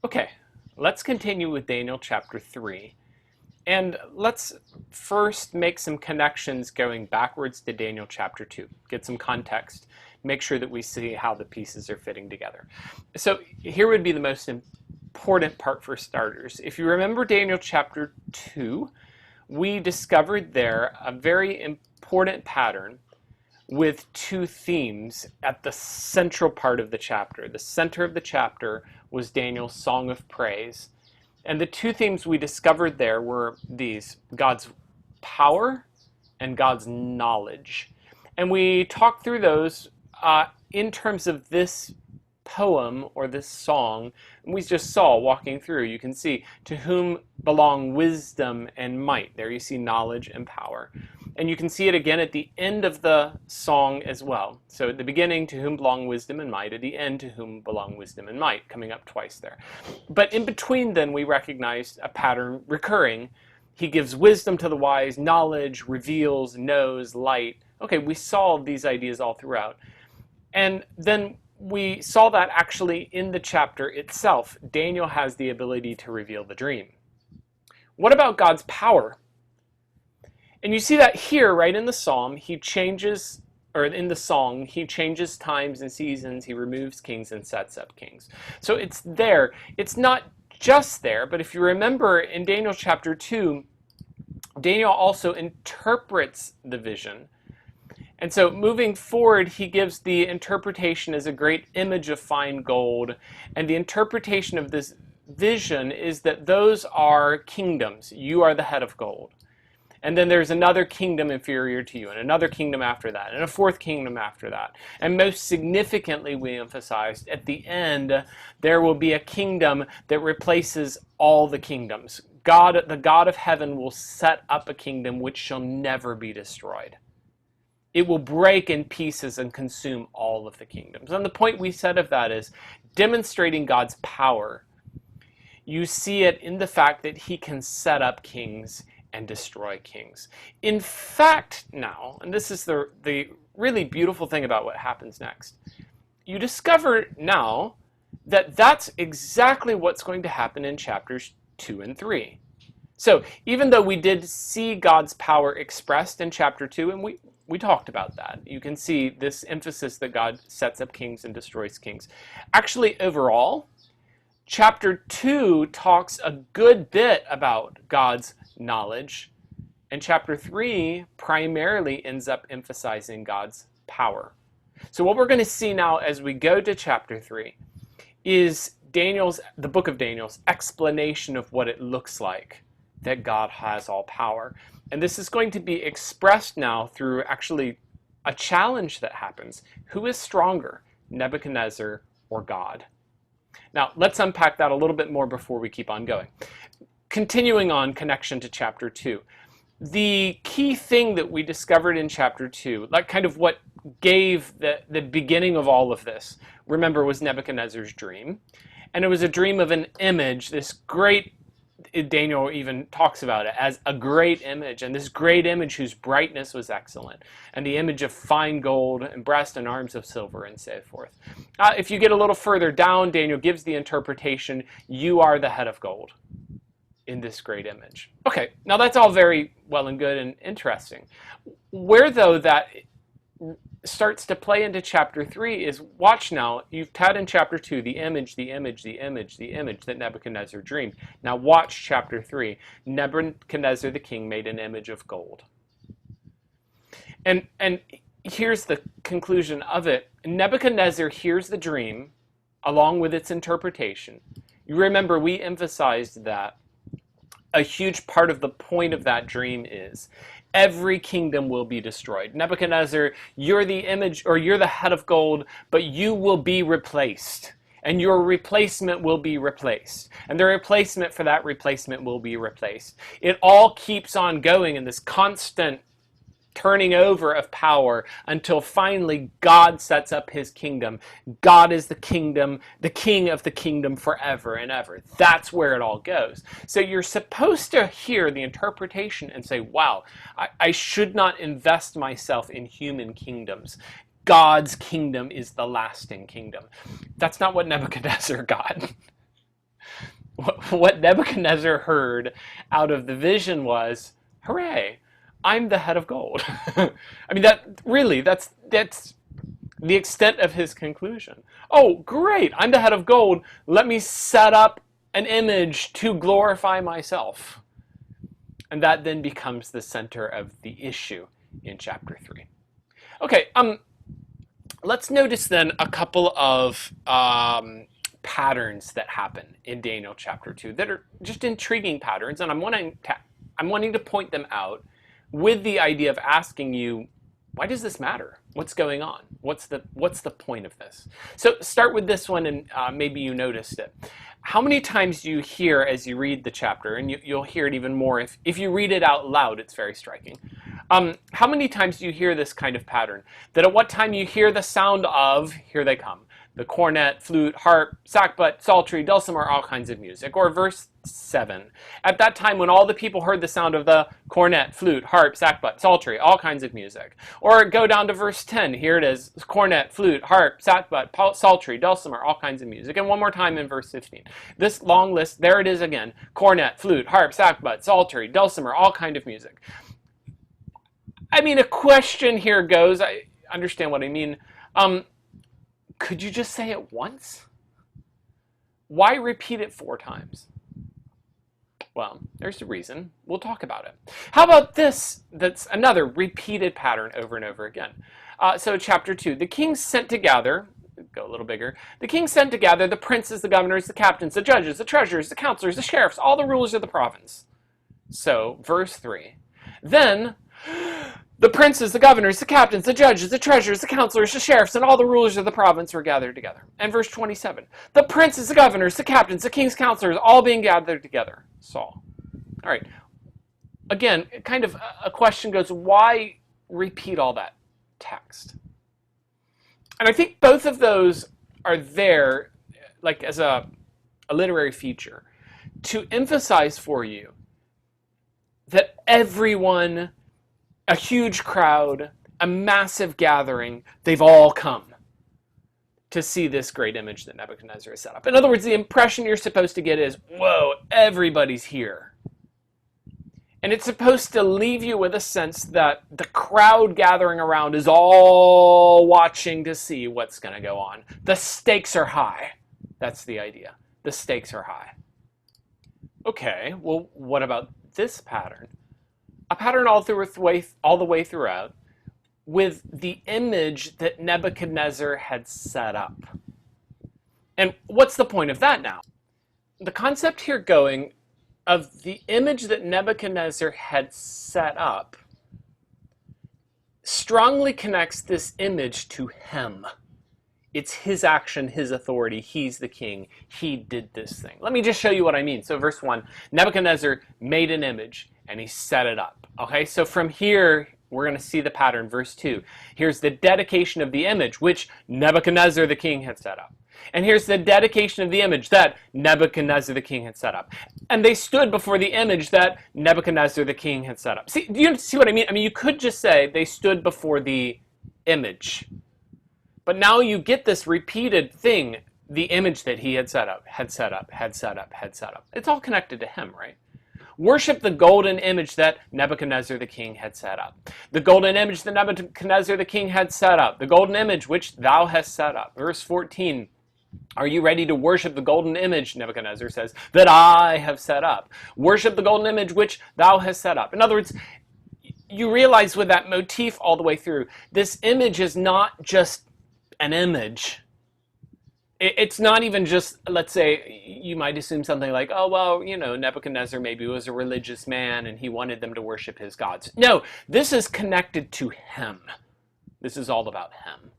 Okay, let's continue with Daniel chapter 3. And let's first make some connections going backwards to Daniel chapter 2. Get some context. Make sure that we see how the pieces are fitting together. So here would be the most important part for starters. If you remember Daniel chapter 2, we discovered there a very important pattern with two themes at the central part of the chapter. The center of the chapter was Daniel's song of praise. And the two themes we discovered there were these: God's power and God's knowledge. And we talked through those in terms of this poem or this song. And we just saw walking through, you can see, to whom belong wisdom and might. There you see knowledge and power. And you can see it again at the end of the song as well. So at the beginning, to whom belong wisdom and might. At the end, to whom belong wisdom and might, coming up twice there. But in between then, we recognized a pattern recurring. He gives wisdom to the wise, knowledge, reveals, knows, light. Okay, we saw these ideas all throughout. And then we saw that actually in the chapter itself, Daniel has the ability to reveal the dream. What about God's power? And you see that here, right in the psalm, he changes, or in the song, he changes times and seasons, he removes kings and sets up kings. So it's there. It's not just there, but if you remember in Daniel chapter 2, Daniel also interprets the vision. And so moving forward, he gives the interpretation as a great image of fine gold. And the interpretation of this vision is that those are kingdoms. You are the head of gold. And then there's another kingdom inferior to you, and another kingdom after that, and a fourth kingdom after that. And most significantly, we emphasized, at the end, there will be a kingdom that replaces all the kingdoms. God, the God of heaven, will set up a kingdom which shall never be destroyed. It will break in pieces and consume all of the kingdoms. And the point we said of that is demonstrating God's power. You see it in the fact that he can set up kings and destroy kings. In fact, now, and this is the really beautiful thing about what happens next, you discover now that that's exactly what's going to happen in chapters 2 and 3. So even though we did see God's power expressed in chapter 2, and we talked about that, you can see this emphasis that God sets up kings and destroys kings. Actually, overall, chapter 2 talks a good bit about God's knowledge, and chapter 3 primarily ends up emphasizing God's power. So what we're going to see now as we go to chapter 3 is the book of Daniel's explanation of what it looks like that God has all power. And this is going to be expressed now through actually a challenge that happens. Who is stronger, Nebuchadnezzar or God? Now, let's unpack that a little bit more before we keep on going. Continuing on, connection to chapter 2. The key thing that we discovered in chapter 2, like kind of what gave the beginning of all of this, remember, was Nebuchadnezzar's dream. And it was a dream of an image, this great, Daniel even talks about it as a great image, and this great image whose brightness was excellent, and the image of fine gold and breast and arms of silver, and so forth. If you get a little further down, Daniel gives the interpretation, you are the head of gold in this great image. Okay, now that's all very well and good and interesting. Where, though, that starts to play into chapter 3 is, watch now, you've had in chapter 2 the image that Nebuchadnezzar dreamed. Now watch chapter 3. Nebuchadnezzar the king made an image of gold. And here's the conclusion of it. Nebuchadnezzar hears the dream along with its interpretation. You remember we emphasized that a huge part of the point of that dream is every kingdom will be destroyed. Nebuchadnezzar, you're the image, or you're the head of gold, but you will be replaced. And your replacement will be replaced. And the replacement for that replacement will be replaced. It all keeps on going in this constant turning over of power until finally God sets up his kingdom. God is the kingdom, the king of the kingdom forever and ever. That's where it all goes. So you're supposed to hear the interpretation and say, wow, I should not invest myself in human kingdoms. God's kingdom is the lasting kingdom. That's not what Nebuchadnezzar got. what Nebuchadnezzar heard out of the vision was, hooray, I'm the head of gold. I mean, that's the extent of his conclusion. Oh, great, I'm the head of gold. Let me set up an image to glorify myself. And that then becomes the center of the issue in chapter 3. Okay, let's notice then a couple of patterns that happen in Daniel chapter 2 that are just intriguing patterns, and I'm wanting to point them out with the idea of asking you, why does this matter? What's going on? What's the point of this? So start with this one, and maybe you noticed it. How many times do you hear as you read the chapter, and you'll hear it even more if you read it out loud, it's very striking. How many times do you hear this kind of pattern? That at what time you hear the sound of, here they come, the cornet, flute, harp, sackbut, psaltery, dulcimer, all kinds of music. Or verse 7. At that time when all the people heard the sound of the cornet, flute, harp, sackbut, psaltery, all kinds of music. Or go down to verse 10. Here it is. Cornet, flute, harp, sackbut, psaltery, dulcimer, all kinds of music. And one more time in verse 15. This long list, there it is again. Cornet, flute, harp, sackbut, psaltery, dulcimer, all kind of music. I mean, a question here goes, I understand what I mean. Could you just say it once? Why repeat it 4 times? Well, there's a reason. We'll talk about it. How about this? That's another repeated pattern over and over again. So chapter 2, the king sent to gather, go a little bigger, the king sent to gather the princes, the governors, the captains, the judges, the treasurers, the counselors, the sheriffs, all the rulers of the province. So, verse 3, then the princes, the governors, the captains, the judges, the treasurers, the counselors, the sheriffs, and all the rulers of the province were gathered together. And verse 27, the princes, the governors, the captains, the king's counselors, all being gathered together, saw. All right. Again, kind of a question goes, why repeat all that text? And I think both of those are there, like as a literary feature, to emphasize for you that everyone, a huge crowd, a massive gathering, they've all come to see this great image that Nebuchadnezzar has set up. In other words, the impression you're supposed to get is, whoa, everybody's here. And it's supposed to leave you with a sense that the crowd gathering around is all watching to see what's going to go on. The stakes are high. That's the idea. The stakes are high. Okay, well, what about this pattern? A pattern all the way throughout with the image that Nebuchadnezzar had set up. And what's the point of that now? The concept here going of the image that Nebuchadnezzar had set up strongly connects this image to him. It's his action, his authority. He's the king. He did this thing. Let me just show you what I mean. So verse 1, Nebuchadnezzar made an image and he set it up. Okay, so from here, we're going to see the pattern. Verse 2, here's the dedication of the image, which Nebuchadnezzar the king had set up. And here's the dedication of the image that Nebuchadnezzar the king had set up. And they stood before the image that Nebuchadnezzar the king had set up. See, do you see what I mean? I mean, you could just say they stood before the image. But now you get this repeated thing, the image that he had set up, had set up, had set up, had set up. It's all connected to him, right? Worship the golden image that Nebuchadnezzar the king had set up. The golden image that Nebuchadnezzar the king had set up. The golden image which thou hast set up. Verse 14, are you ready to worship the golden image, Nebuchadnezzar says, that I have set up? Worship the golden image which thou hast set up. In other words, you realize with that motif all the way through, this image is not just an image. It's not even just, let's say, you might assume something like, oh, well, you know, Nebuchadnezzar maybe was a religious man and he wanted them to worship his gods. No, this is connected to him. This is all about him.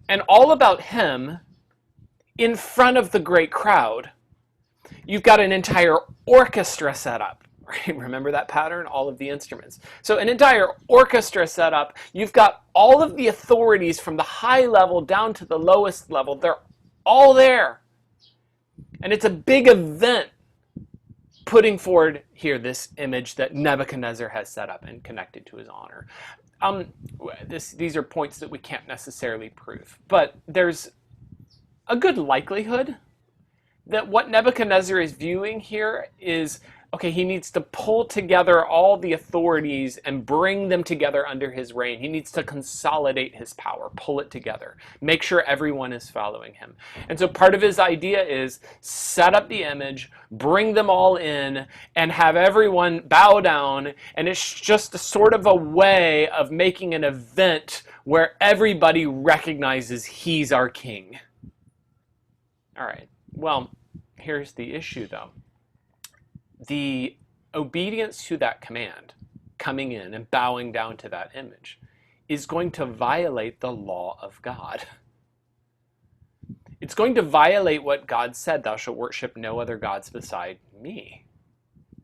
And all about him, in front of the great crowd, you've got an entire orchestra set up. Right? Remember that pattern? All of the instruments. So an entire orchestra set up. You've got all of the authorities from the high level down to the lowest level. They're all there. And it's a big event putting forward here this image that Nebuchadnezzar has set up and connected to his honor. These are points that we can't necessarily prove. But there's a good likelihood that what Nebuchadnezzar is viewing here is, okay, he needs to pull together all the authorities and bring them together under his reign. He needs to consolidate his power, pull it together, make sure everyone is following him. And so part of his idea is set up the image, bring them all in, and have everyone bow down. And it's just a sort of a way of making an event where everybody recognizes he's our king. All right, well, here's the issue though. The obedience to that command, coming in and bowing down to that image, is going to violate the law of God. It's going to violate what God said, thou shalt worship no other gods beside me.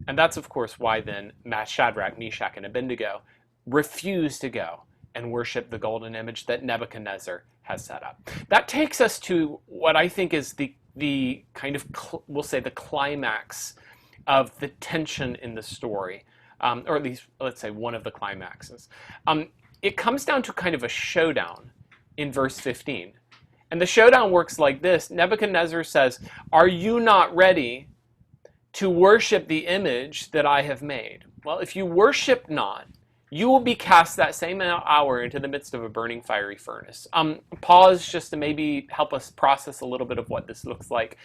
And that's, of course, why then Shadrach, Meshach, and Abednego refuse to go and worship the golden image that Nebuchadnezzar has set up. That takes us to what I think is the kind of, we'll say, the climax of the tension in the story, or at least, let's say, one of the climaxes. It comes down to kind of a showdown in verse 15. And the showdown works like this. Nebuchadnezzar says, are you not ready to worship the image that I have made? Well, if you worship not, you will be cast that same hour into the midst of a burning fiery furnace. Pause just to maybe help us process a little bit of what this looks like.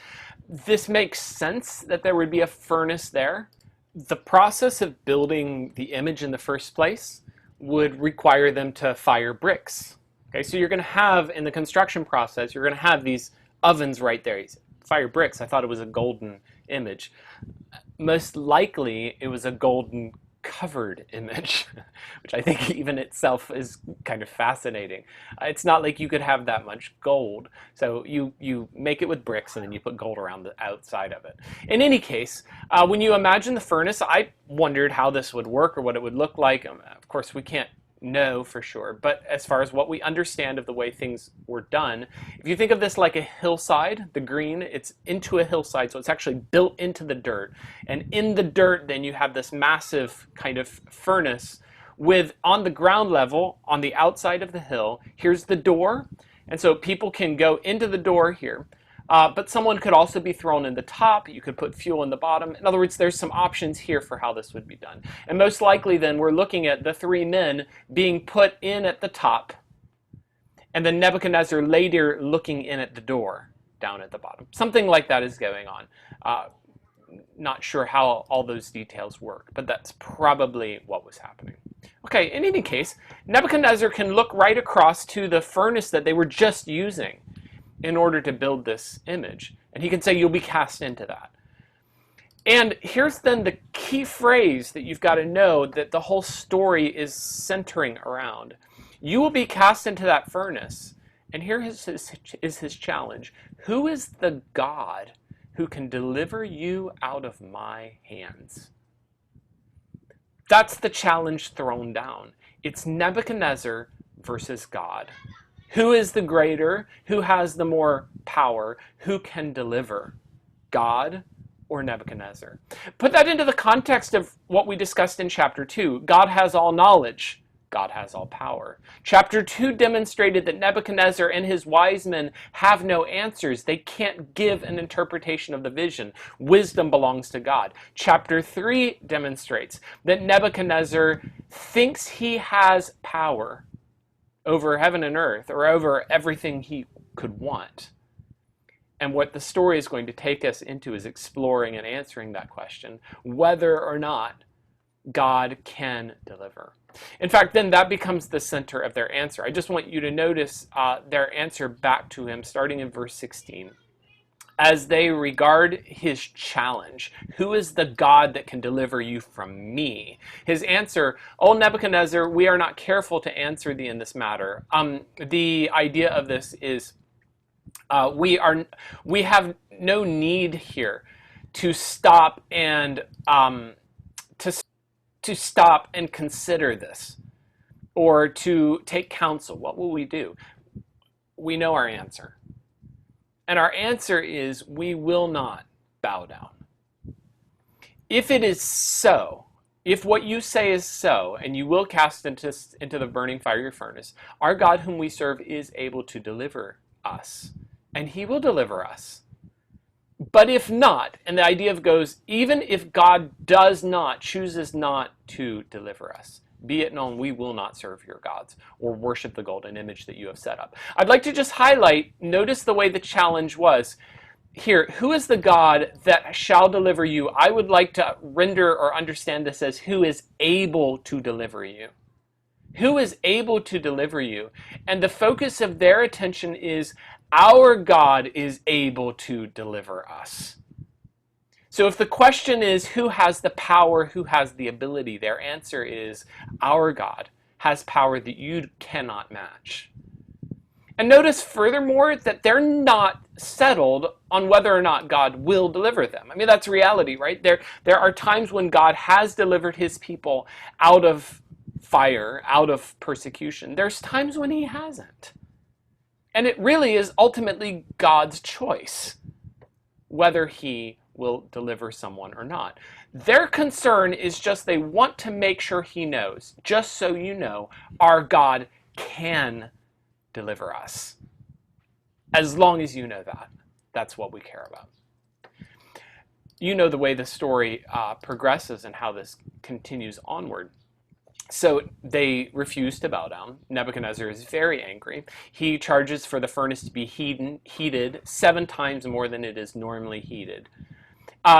This makes sense that there would be a furnace there. The process of building the image in the first place would require them to fire bricks. Okay, so you're going to have, in the construction process, you're going to have these ovens right there. Fire bricks. I thought it was a golden image. Most likely, it was a golden covered image, which I think even itself is kind of fascinating. It's not like you could have that much gold, so you make it with bricks and then you put gold around the outside of it. In any case, when you imagine the furnace, I wondered how this would work or what it would look like. Of course, we can't know for sure, but as far as what we understand of the way things were done, if you think of this like a hillside, the green, it's into a hillside, so it's actually built into the dirt, and in the dirt then you have this massive kind of furnace with, on the ground level, on the outside of the hill, here's the door, and so people can go into the door here. But someone could also be thrown in the top. You could put fuel in the bottom. In other words, there's some options here for how this would be done. And most likely then we're looking at the three men being put in at the top, and then Nebuchadnezzar later looking in at the door down at the bottom. Something like that is going on. Not sure how all those details work, but that's probably what was happening. Okay, in any case, Nebuchadnezzar can look right across to the furnace that they were just using in order to build this image. And he can say, you'll be cast into that. And here's then the key phrase that you've got to know that the whole story is centering around. You will be cast into that furnace. And here is his challenge. Who is the God who can deliver you out of my hands? That's the challenge thrown down. It's Nebuchadnezzar versus God. Who is the greater? Who has the more power? Who can deliver? God or Nebuchadnezzar? Put that into the context of what we discussed in chapter 2. God has all knowledge. God has all power. Chapter 2 demonstrated that Nebuchadnezzar and his wise men have no answers. They can't give an interpretation of the vision. Wisdom belongs to God. Chapter 3 demonstrates that Nebuchadnezzar thinks he has power over heaven and earth, or over everything he could want. And what the story is going to take us into is exploring and answering that question, whether or not God can deliver. In fact, then that becomes the center of their answer. I just want you to notice their answer back to him, starting in verse 16. As they regard his challenge, who is the God that can deliver you from me? His answer, O Nebuchadnezzar, we are not careful to answer thee in this matter. The idea of this is we have no need here to stop and to stop and consider this, or to take counsel. What will we do? We know our answer. And our answer is, we will not bow down. If it is so, if what you say is so, and you will cast into the burning fiery furnace, our God whom we serve is able to deliver us, and he will deliver us. But if not, and the idea goes, even if God chooses not to deliver us, be it known, we will not serve your gods or worship the golden image that you have set up. I'd like to just highlight, notice the way the challenge was. Here, who is the God that shall deliver you? I would like to render or understand this as who is able to deliver you. Who is able to deliver you? And the focus of their attention is our God is able to deliver us. So if the question is who has the power, who has the ability, their answer is our God has power that you cannot match. And notice furthermore that they're not settled on whether or not God will deliver them. I mean, that's reality, right? There are times when God has delivered his people out of fire, out of persecution. There's times when he hasn't. And it really is ultimately God's choice whether he will deliver someone or not. Their concern is just they want to make sure he knows, just so you know, our God can deliver us. As long as you know that, that's what we care about. You know the way the story progresses and how this continues onward. So they refuse to bow down. Nebuchadnezzar is very angry. He charges for the furnace to be heated 7 times more than it is normally heated.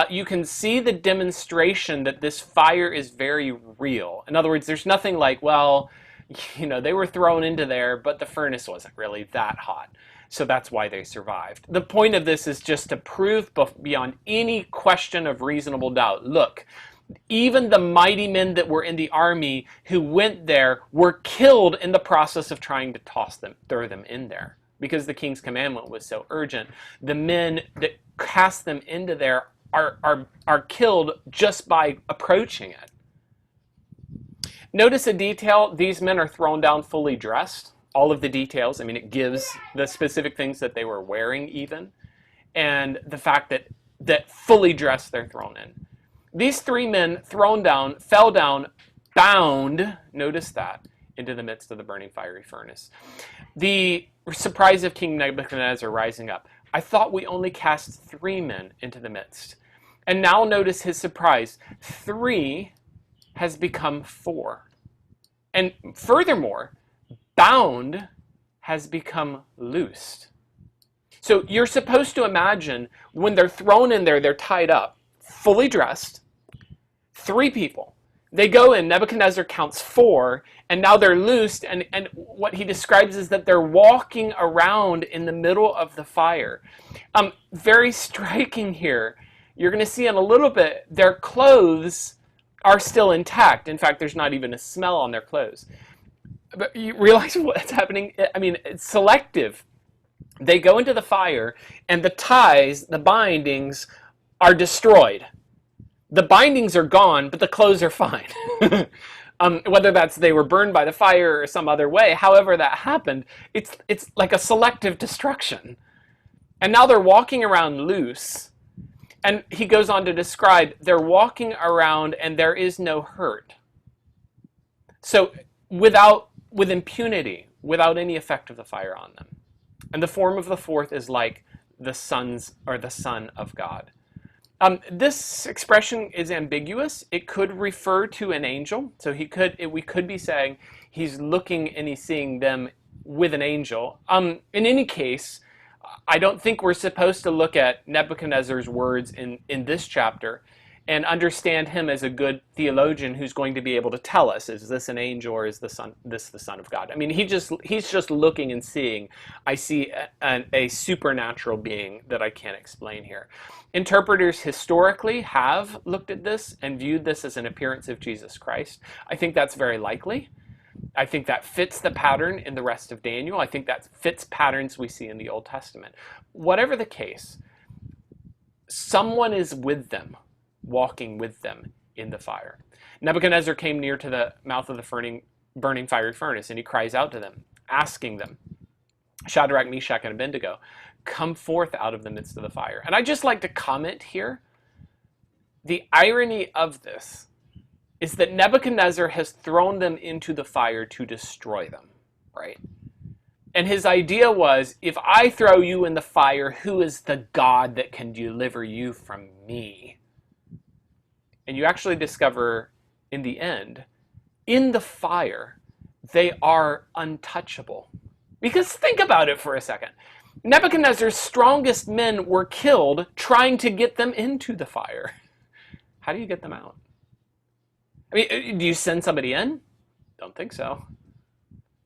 You can see the demonstration that this fire is very real. In other words, there's nothing like, well, they were thrown into there, but the furnace wasn't really that hot. So that's why they survived. The point of this is just to prove beyond any question of reasonable doubt, look, even the mighty men that were in the army who went there were killed in the process of trying to throw them in there. Because the king's commandment was so urgent. The men that cast them into there are killed just by approaching it. Notice a detail, these men are thrown down fully dressed. All of the details, it gives the specific things that they were wearing even. And the fact that fully dressed they're thrown in. These 3 men thrown down, fell down, bound, notice that, into the midst of the burning fiery furnace. The surprise of King Nebuchadnezzar rising up. I thought we only cast 3 men into the midst. And now notice his surprise. 3 has become 4. And furthermore, bound has become loosed. So you're supposed to imagine when they're thrown in there, they're tied up, fully dressed, 3 people. They go in, Nebuchadnezzar counts 4, and now they're loosed, and what he describes is that they're walking around in the middle of the fire. Very striking here. You're going to see in a little bit, their clothes are still intact. In fact, there's not even a smell on their clothes. But you realize what's happening? It's selective. They go into the fire, and the ties, the bindings, are destroyed. The bindings are gone, but the clothes are fine. Whether that's they were burned by the fire or some other way, however that happened, it's like a selective destruction. And now they're walking around loose. And he goes on to describe, they're walking around and there is no hurt. So with impunity, without any effect of the fire on them. And the form of the 4th is like the Son of God. This expression is ambiguous. It could refer to an angel. So we could be saying he's looking and he's seeing them with an angel. In any case, I don't think we're supposed to look at Nebuchadnezzar's words in this chapter and understand him as a good theologian who's going to be able to tell us, is this an angel or is this the Son of God? He's just looking and seeing, I see a supernatural being that I can't explain here. Interpreters historically have looked at this and viewed this as an appearance of Jesus Christ. I think that's very likely. I think that fits the pattern in the rest of Daniel. I think that fits patterns we see in the Old Testament. Whatever the case, someone is with them, walking with them in the fire. Nebuchadnezzar came near to the mouth of the burning fiery furnace, and he cries out to them, asking them, Shadrach, Meshach, and Abednego, come forth out of the midst of the fire. And I'd just like to comment here, the irony of this is that Nebuchadnezzar has thrown them into the fire to destroy them, right? And his idea was, if I throw you in the fire, who is the God that can deliver you from me? And you actually discover in the end, in the fire, they are untouchable. Because think about it for a second. Nebuchadnezzar's strongest men were killed trying to get them into the fire. How do you get them out? I mean, do you send somebody in? Don't think so.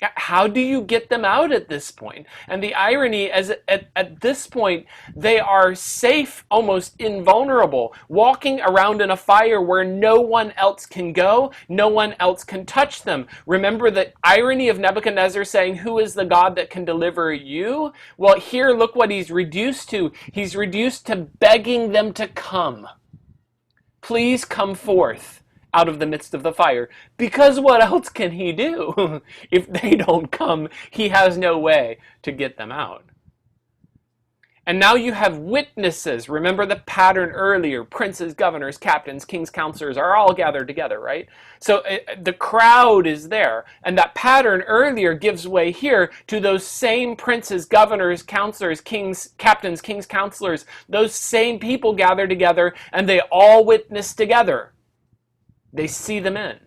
How do you get them out at this point? And the irony is at this point, they are safe, almost invulnerable, walking around in a fire where no one else can go, no one else can touch them. Remember the irony of Nebuchadnezzar saying, who is the God that can deliver you? Well, here, look what he's reduced to. He's reduced to begging them to come. Please come forth out of the midst of the fire, because what else can he do? If they don't come, he has no way to get them out. And now you have witnesses. Remember the pattern earlier. Princes, governors, captains, kings, counselors are all gathered together, right? So the crowd is there. And that pattern earlier gives way here to those same princes, governors, counselors, kings, captains, kings, counselors. Those same people gather together and they all witness together. They see the men.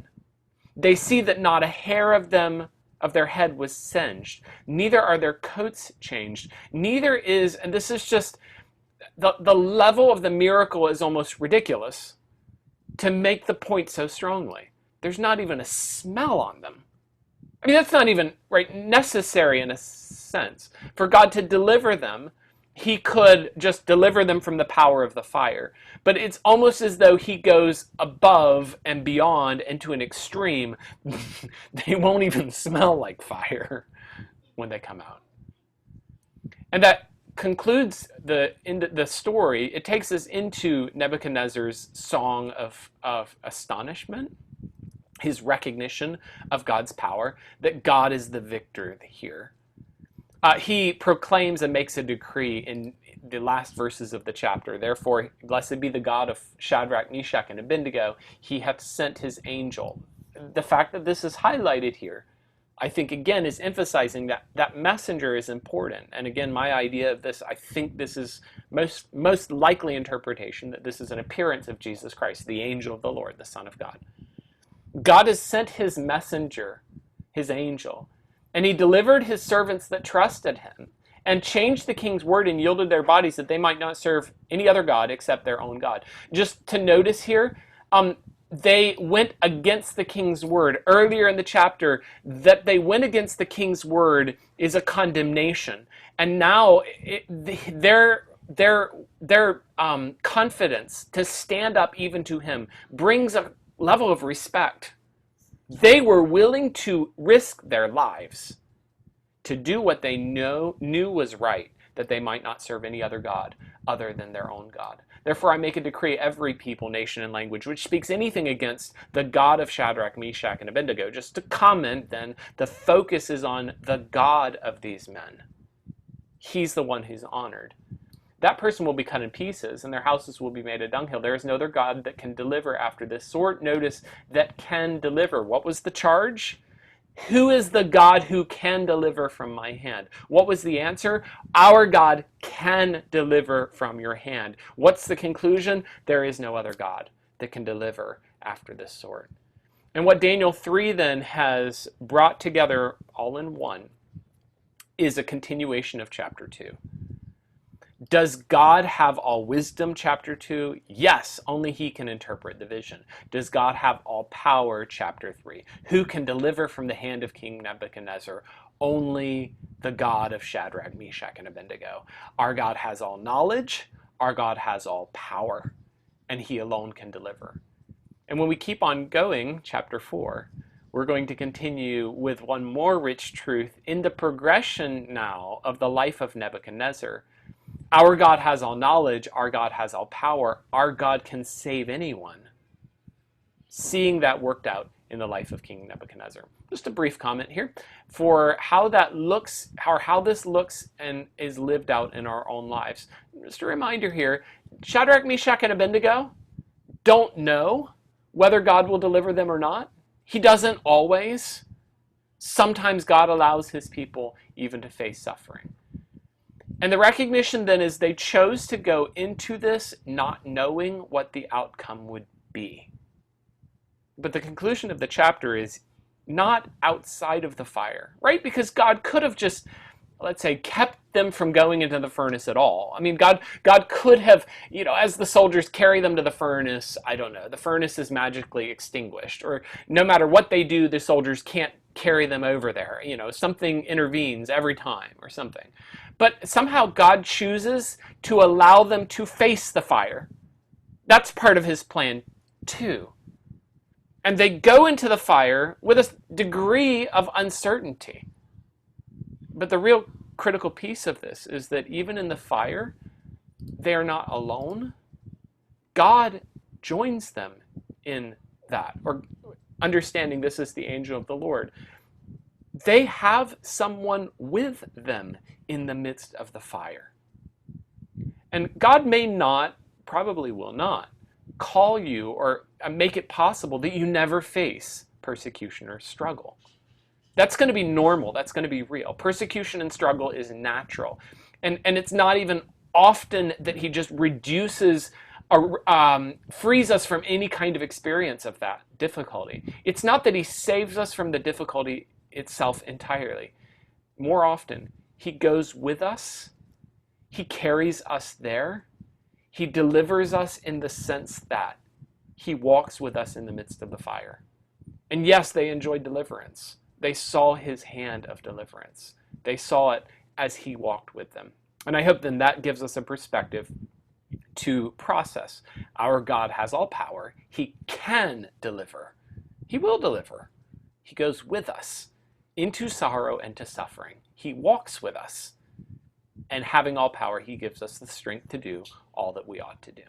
They see that not a hair of their head was singed. Neither are their coats changed. Neither is, and this is just, the level of the miracle is almost ridiculous to make the point so strongly. There's not even a smell on them. I mean, that's not even necessary in a sense. For God to deliver them, he could just deliver them from the power of the fire. But it's almost as though he goes above and beyond into an extreme. They won't even smell like fire when they come out. And that concludes the story. It takes us into Nebuchadnezzar's song of astonishment, his recognition of God's power, that God is the victor here. He proclaims and makes a decree in the last verses of the chapter. Therefore, blessed be the God of Shadrach, Meshach, and Abednego. He hath sent his angel. The fact that this is highlighted here, I think, again, is emphasizing that that messenger is important. And again, my idea of this, I think this is most likely interpretation, that this is an appearance of Jesus Christ, the angel of the Lord, the Son of God. God has sent his messenger, his angel, and he delivered his servants that trusted him, and changed the king's word and yielded their bodies that they might not serve any other god except their own God. Just to notice here, they went against the king's word. Earlier in the chapter, that they went against the king's word is a condemnation. And now their confidence to stand up even to him brings a level of respect. They were willing to risk their lives to do what they knew was right, that they might not serve any other god other than their own God. Therefore I make a decree, every people, nation, and language which speaks anything against the God of Shadrach, Meshach, and Abednego. Just to comment then, the focus is on the God of these men. He's the one who's honored. That person will be cut in pieces, and their houses will be made a dunghill. There is no other God that can deliver after this sort. Notice, that can deliver. What was the charge? Who is the God who can deliver from my hand? What was the answer? Our God can deliver from your hand. What's the conclusion? There is no other God that can deliver after this sort. And what Daniel 3 then has brought together all in one is a continuation of chapter 2. Does God have all wisdom, chapter 2? Yes, only he can interpret the vision. Does God have all power, chapter 3? Who can deliver from the hand of King Nebuchadnezzar? Only the God of Shadrach, Meshach, and Abednego. Our God has all knowledge, our God has all power, and he alone can deliver. And when we keep on going, chapter 4, we're going to continue with one more rich truth in the progression now of the life of Nebuchadnezzar. Our God has all knowledge, our God has all power, our God can save anyone. Seeing that worked out in the life of King Nebuchadnezzar. Just a brief comment here for how that looks, or how this looks and is lived out in our own lives. Just a reminder here, Shadrach, Meshach, and Abednego don't know whether God will deliver them or not. He doesn't always. Sometimes God allows his people even to face suffering. And the recognition then is they chose to go into this not knowing what the outcome would be. But the conclusion of the chapter is not outside of the fire, right? Because God could have just, let's say, kept them from going into the furnace at all. I mean, God could have, as the soldiers carry them to the furnace, I don't know, the furnace is magically extinguished, or no matter what they do, the soldiers can't carry them over there. Something intervenes every time or something. But somehow God chooses to allow them to face the fire. That's part of his plan too. And they go into the fire with a degree of uncertainty. But the real critical piece of this is that even in the fire, they are not alone. God joins them in that, or understanding this is the angel of the Lord. They have someone with them in the midst of the fire. And God may not, probably will not, call you or make it possible that you never face persecution or struggle. That's going to be normal. That's going to be real. Persecution and struggle is natural. And it's not even often that he just reduces or frees us from any kind of experience of that difficulty. It's not that he saves us from the difficulty itself entirely. More often, he goes with us. He carries us there. He delivers us in the sense that he walks with us in the midst of the fire. And yes, they enjoyed deliverance. They saw his hand of deliverance. They saw it as he walked with them. And I hope then that gives us a perspective to process. Our God has all power. He can deliver. He will deliver. He goes with us into sorrow and to suffering. He walks with us. And having all power, he gives us the strength to do all that we ought to do.